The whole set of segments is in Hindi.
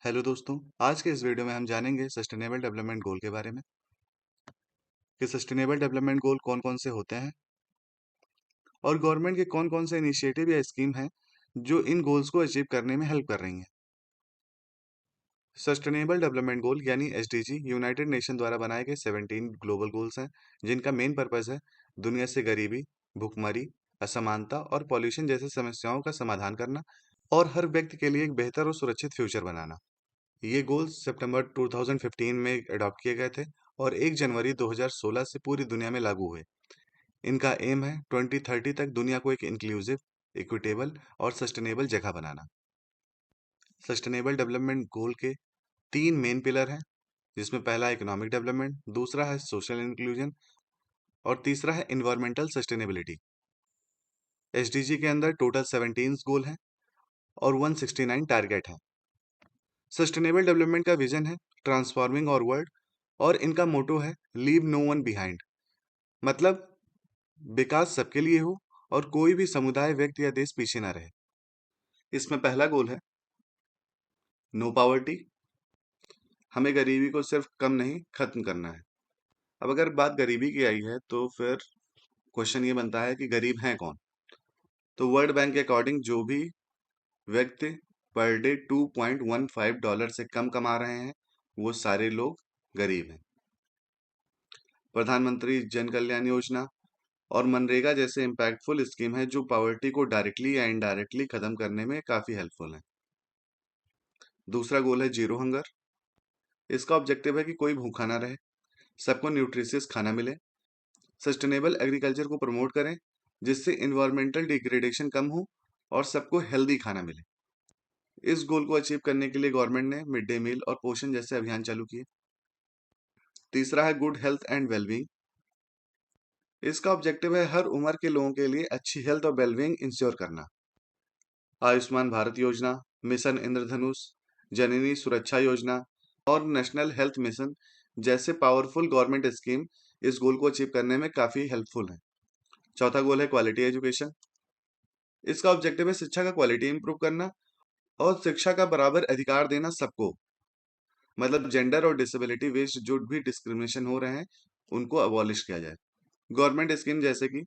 हेलो दोस्तों। आज के इस वीडियो में हम जानेंगे सस्टेनेबल डेवलपमेंट गोल के बारे में कि सस्टेनेबल डेवलपमेंट गोल कौन कौन से होते हैं और गवर्नमेंट के कौन कौन से इनिशिएटिव या स्कीम हैं जो इन गोल्स को अचीव करने में हेल्प कर रही हैं। सस्टेनेबल डेवलपमेंट गोल यानी एसडीजी यूनाइटेड नेशन द्वारा बनाए गए 17 ग्लोबल गोल्स हैं जिनका मेन पर्पस है दुनिया से गरीबी, भुखमरी, असमानता और पॉल्यूशन जैसी समस्याओं का समाधान करना और हर व्यक्ति के लिए एक बेहतर और सुरक्षित फ्यूचर बनाना। ये गोल्स सितंबर 2015 में अडॉप्ट किए गए थे और 1 जनवरी 2016 से पूरी दुनिया में लागू हुए। इनका एम है 2030 तक दुनिया को एक इंक्लूसिव, इक्विटेबल और सस्टेनेबल जगह बनाना। सस्टेनेबल डेवलपमेंट गोल के 3 मेन पिलर हैं, जिसमें पहला इकोनॉमिक डेवलपमेंट, दूसरा है सोशल इंक्लूजन और तीसरा है एनवायरमेंटल सस्टेनेबिलिटी। एसडीजी के अंदर टोटल 17 गोल हैं और 169 टारगेट हैं। सस्टेनेबल डेवलपमेंट का विजन है ट्रांसफॉर्मिंग और वर्ल्ड और इनका मोटो है लीव नो वन बिहाइंड, मतलब विकास सबके लिए हो और कोई भी समुदाय, व्यक्ति या देश पीछे ना रहे। इसमें पहला गोल है नो पावर्टी। हमें गरीबी को सिर्फ कम नहीं, खत्म करना है। अब अगर बात गरीबी की आई है तो फिर क्वेश्चन ये बनता है कि गरीब हैं कौन। तो वर्ल्ड बैंक के अकॉर्डिंग जो भी व्यक्ति पर डे $2.15 से कम कमा रहे हैं वो सारे लोग गरीब हैं। प्रधानमंत्री जन कल्याण योजना और मनरेगा जैसे इम्पैक्टफुल स्कीम है जो पॉवर्टी को डायरेक्टली या इनडायरेक्टली खत्म करने में काफी हेल्पफुल है। दूसरा गोल है जीरो हंगर। इसका ऑब्जेक्टिव है कि कोई भूखा ना रहे, सबको न्यूट्रिशियस खाना मिले। सस्टेनेबल एग्रीकल्चर को प्रमोट करें जिससे इन्वायरमेंटल डिग्रेडेशन कम हो और सबको हेल्दी खाना मिले। इस गोल को अचीव करने के लिए गवर्नमेंट ने मिड डे मील और पोषण जैसे अभियान चालू किए। तीसरा है गुड हेल्थ एंड वेलबींग। इसका ऑब्जेक्टिव है हर उम्र के लोगों के लिए अच्छी हेल्थ और वेलबींग इंश्योर करना। आयुष्मान भारत योजना, मिशन इंद्रधनुष, जननी सुरक्षा योजना और नेशनल हेल्थ मिशन जैसे पावरफुल गवर्नमेंट स्कीम इस गोल को अचीव करने में काफी हेल्पफुल है। चौथा गोल है क्वालिटी एजुकेशन। इसका ऑब्जेक्टिव है शिक्षा का क्वालिटी इंप्रूव करना और शिक्षा का बराबर अधिकार देना सबको, मतलब जेंडर और डिसेबिलिटी बेस्ड जो भी डिस्क्रिमिनेशन हो रहे हैं उनको अबॉलिश किया जाए। गवर्नमेंट स्कीम जैसे कि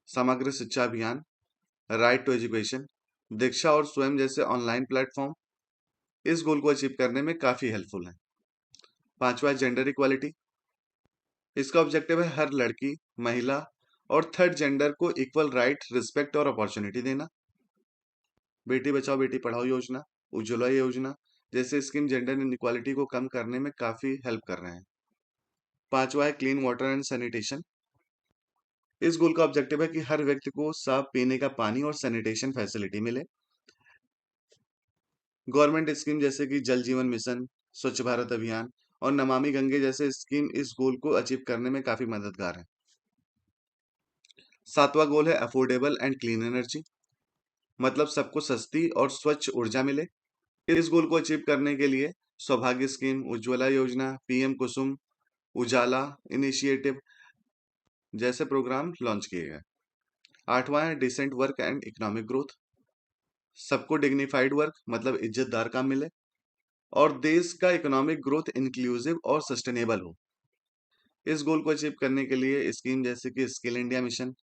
समग्र शिक्षा अभियान, राइट टू एजुकेशन, दीक्षा और स्वयं जैसे ऑनलाइन प्लेटफॉर्म इस गोल को अचीव करने में काफी हेल्पफुल है। पांचवा है जेंडर इक्वालिटी। इसका ऑब्जेक्टिव है हर लड़की, महिला और थर्ड जेंडर को इक्वल राइट, रिस्पेक्ट और अपॉर्चुनिटी देना। बेटी बचाओ बेटी पढ़ाओ योजना, उज्ज्वला योजना जैसे स्कीम जेंडर इनइक्वालिटी को कम करने में काफी हेल्प कर रहे हैं। पांचवा है क्लीन वाटर एंड सैनिटेशन। इस गोल का ऑब्जेक्टिव है कि हर व्यक्ति को साफ पीने का पानी और सैनिटेशन फैसिलिटी मिले। गवर्नमेंट स्कीम जैसे कि जल जीवन मिशन, स्वच्छ भारत अभियान और नमामि गंगे जैसे स्कीम इस गोल को अचीव करने में काफी मददगार है। सातवां गोल है अफोर्डेबल एंड क्लीन एनर्जी, मतलब सबको सस्ती और स्वच्छ ऊर्जा मिले। इस गोल को अचीव करने के लिए सौभाग्य scheme, Ujjwala Yojana, PM Kusum, Ujala initiative जैसे प्रोग्राम लॉन्च किए गए। आठवां है decent work and economic growth. सबको डिग्निफाइड वर्क, मतलब इज्जतदार काम मिले और देश का इकोनॉमिक ग्रोथ इंक्लूसिव और सस्टेनेबल हो। इस गोल को अचीव करने के लिए स्कीम जैसे कि skill India mission,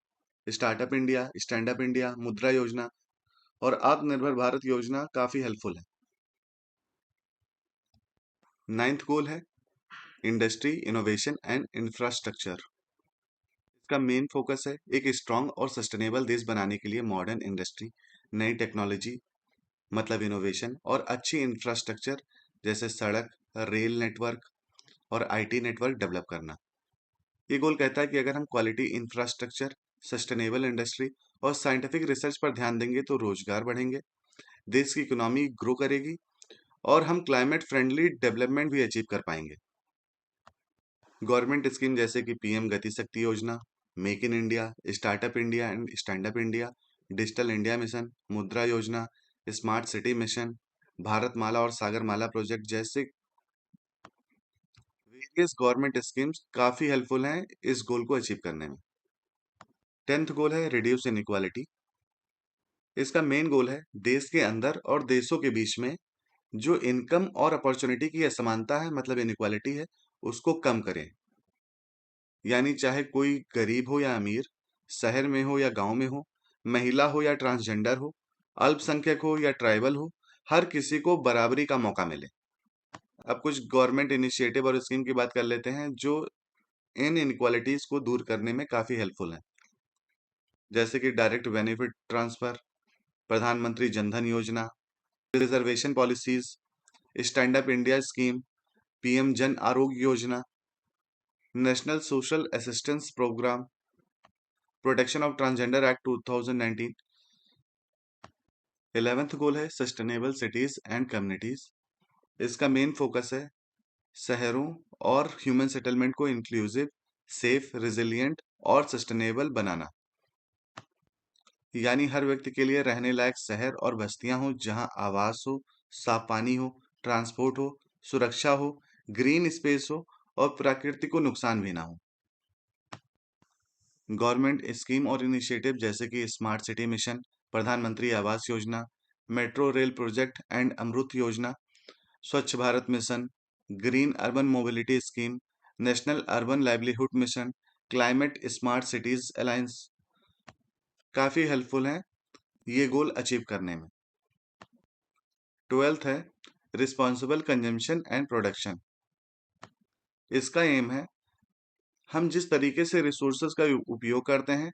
startup India, stand up India, मुद्रा योजना और आत्मनिर्भर भारत योजना काफी हेल्पफुल है। नाइन्थ गोल है इंडस्ट्री, इनोवेशन एंड इंफ्रास्ट्रक्चर। इसका मेन फोकस है एक स्ट्रांग और सस्टेनेबल देश बनाने के लिए मॉडर्न इंडस्ट्री, नई टेक्नोलॉजी मतलब इनोवेशन और अच्छी इंफ्रास्ट्रक्चर जैसे सड़क, रेल नेटवर्क और आईटी नेटवर्क डेवलप करना। ये गोल कहता है कि अगर हम क्वालिटी इंफ्रास्ट्रक्चर, सस्टेनेबल इंडस्ट्री और साइंटिफिक रिसर्च पर ध्यान देंगे तो रोजगार बढ़ेंगे, देश की इकोनॉमी ग्रो करेगी और हम क्लाइमेट फ्रेंडली डेवलपमेंट भी अचीव कर पाएंगे। गवर्नमेंट स्कीम जैसे कि पीएम गति शक्ति योजना, make in India, startup India and stand up India, digital India mission, मुद्रा योजना, स्मार्ट सिटी मिशन, भारत माला और सागर माला प्रोजेक्ट जैसे वेरियस गवर्नमेंट स्कीम्स काफी हेल्पफुल हैं इस गोल को अचीव करने में। 10th गोल है रिड्यूस इनइक्वालिटी। इसका मेन गोल है देश के अंदर और देशों के बीच में जो इनकम और अपॉर्चुनिटी की असमानता है, मतलब इनइक्वालिटी है, उसको कम करें। यानी चाहे कोई गरीब हो या अमीर, शहर में हो या गांव में हो, महिला हो या ट्रांसजेंडर हो, अल्पसंख्यक हो या ट्राइबल हो, हर किसी को बराबरी का मौका मिले। अब कुछ गवर्नमेंट इनिशिएटिव और स्कीम की बात कर लेते हैं जो इन इनक्वालिटीज को दूर करने में काफी हेल्पफुल हैं। जैसे कि direct benefit transfer, Pradhan Mantri Jan Dhan Yojana, reservation policies, stand up India scheme, PM Jan Arogya Yojana, national social assistance programme, protection of transgender act 2019। 11th goal है सस्टेनेबल सिटीज एंड कम्युनिटीज। इसका मेन फोकस है शहरों और ह्यूमन सेटलमेंट को इंक्लूसिव, सेफ, रिजिलियंट और सस्टेनेबल बनाना। यानी हर व्यक्ति के लिए रहने लायक शहर और बस्तियां हो जहां आवास हो, साफ पानी हो, ट्रांसपोर्ट हो, सुरक्षा हो, ग्रीन स्पेस हो और प्रकृति को नुकसान भी ना हो। गवर्नमेंट स्कीम और इनिशिएटिव जैसे कि स्मार्ट सिटी मिशन, प्रधानमंत्री Awas Yojana, metro rail project and अमृत योजना, स्वच्छ Bharat mission, green urban mobility scheme, national urban livelihood mission, climate smart cities alliance काफी हेल्पफुल हैं ये गोल अचीव करने में। 12th है रिस्पॉन्सिबल कंजम्पशन एंड प्रोडक्शन। इसका एम है हम जिस तरीके से रिसोर्सेज का उपयोग करते हैं,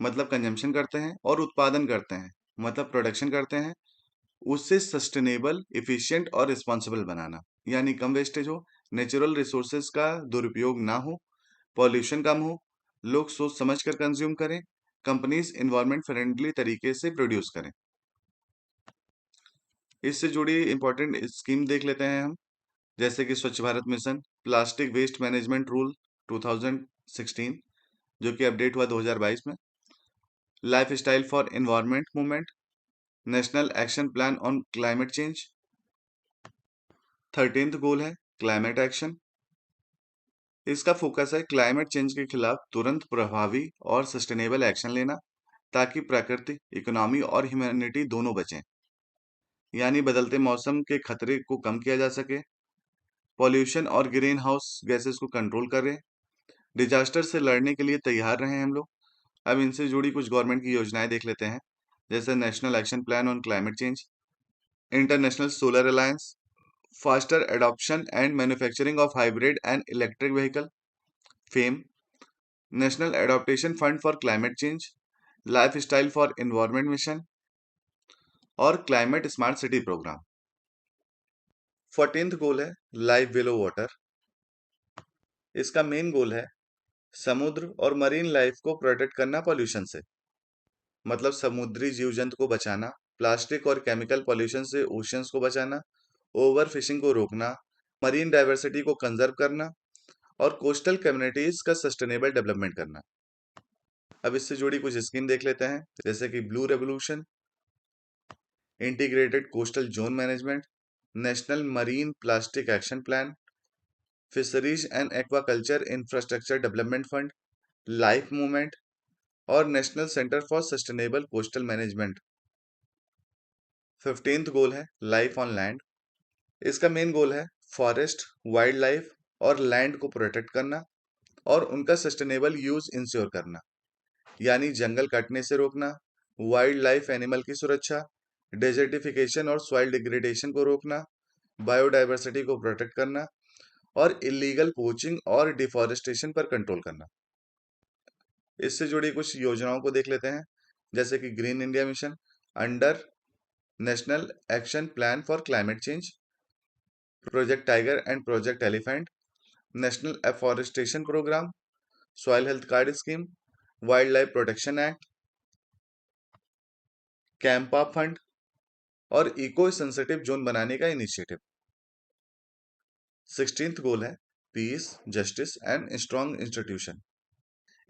मतलब कंजम्पशन करते हैं, और उत्पादन करते हैं, मतलब प्रोडक्शन करते हैं, उससे सस्टेनेबल, इफिशिएंट और रिस्पॉन्सिबल बनाना। यानी कम वेस्टेज हो, नेचुरल रिसोर्सेज का दुरुपयोग ना हो, पॉल्यूशन कम हो, लोग सोच समझ कर कंज्यूम करें, कंपनीज इन्वायरमेंट फ्रेंडली तरीके से प्रोड्यूस करें। इससे जुड़ी इंपॉर्टेंट स्कीम देख लेते हैं हम। जैसे कि Swachh Bharat mission, plastic waste management rule 2016 जो कि अपडेट हुआ 2022 में, lifestyle for environment movement, national action plan on climate change. 13th goal है क्लाइमेट एक्शन। इसका फोकस है क्लाइमेट चेंज के खिलाफ तुरंत, प्रभावी और सस्टेनेबल एक्शन लेना, ताकि प्रकृति, इकोनॉमी और ह्यूमैनिटी दोनों बचें। यानी बदलते मौसम के खतरे को कम किया जा सके, पॉल्यूशन और ग्रीन हाउस गैसेस को कंट्रोल करें, डिजास्टर से लड़ने के लिए तैयार रहें हम लोग। अब इनसे जुड़ी कुछ गवर्नमेंट की योजनाएं देख लेते हैं। जैसे national action plan on climate change, international solar alliance, faster adoption and manufacturing of hybrid and electric vehicle, fame, national adaptation fund for climate change, lifestyle for environment mission और climate smart city programme. 14th goal है लाइफ बिलो वाटर। इसका मेन गोल है समुद्र और मरीन लाइफ को प्रोटेक्ट करना पॉल्यूशन से, मतलब समुद्री जीव जंतु को बचाना, प्लास्टिक और केमिकल पॉल्यूशन से ओशियंस को बचाना, ओवर फिशिंग को रोकना, मरीन डाइवर्सिटी को कंजर्व करना और कोस्टल कम्युनिटीज का सस्टेनेबल डेवलपमेंट करना। अब इससे जुड़ी कुछ स्कीम देख लेते हैं। जैसे कि blue revolution, integrated coastal zone management, national marine plastic action plan, fisheries and aquaculture infrastructure development fund, life movement और national centre for sustainable coastal management. 15th goal है लाइफ ऑन लैंड। इसका मेन गोल है फॉरेस्ट, वाइल्ड लाइफ और लैंड को प्रोटेक्ट करना और उनका सस्टेनेबल यूज इंश्योर करना। यानी जंगल काटने से रोकना, वाइल्ड लाइफ एनिमल की सुरक्षा, डेजर्टिफिकेशन और सॉइल डिग्रेडेशन को रोकना, बायोडाइवर्सिटी को प्रोटेक्ट करना और इलीगल पोचिंग और डिफॉरेस्टेशन पर कंट्रोल करना। इससे जुड़ी कुछ योजनाओं को देख लेते हैं। जैसे कि green India mission under national action plan for climate change, project tiger and project elephant, national afforestation programme, soil health card scheme, wildlife protection act, CAMPA fund और इको सेंसिटिव जोन बनाने का इनिशिएटिव। 16th गोल है peace, justice and strong institution.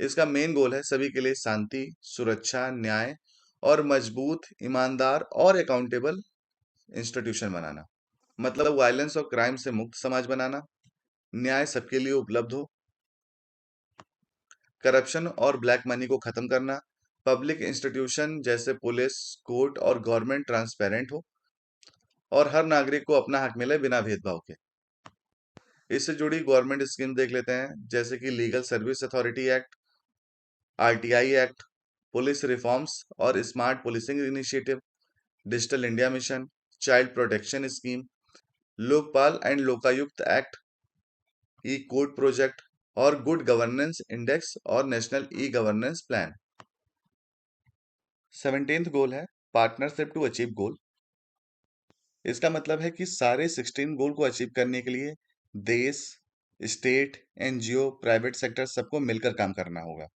इसका मेन गोल है सभी के लिए शांति, सुरक्षा, न्याय और मजबूत, ईमानदार और अकाउंटेबल इंस्टीट्यूशन बनाना। मतलब वायलेंस और क्राइम से मुक्त समाज बनाना, न्याय सबके लिए उपलब्ध हो, करप्शन और ब्लैक मनी को खत्म करना, पब्लिक इंस्टीट्यूशन जैसे पुलिस, कोर्ट और गवर्नमेंट ट्रांसपेरेंट हो, और हर नागरिक को अपना हक मिले बिना भेदभाव के। इससे जुड़ी गवर्नमेंट स्कीम देख लेते हैं, जैसे कि legal service authority act, RTI act, police reforms और smart policing initiative, digital India mission, child protection scheme, Lokpal and Lokayukta act, e code project और गुड गवर्नेंस इंडेक्स और national e governance plan. 17th goal है पार्टनरशिप टू अचीव गोल। इसका मतलब है कि सारे 16 गोल को अचीव करने के लिए देश, स्टेट, एनजीओ, प्राइवेट सेक्टर सबको मिलकर काम करना होगा।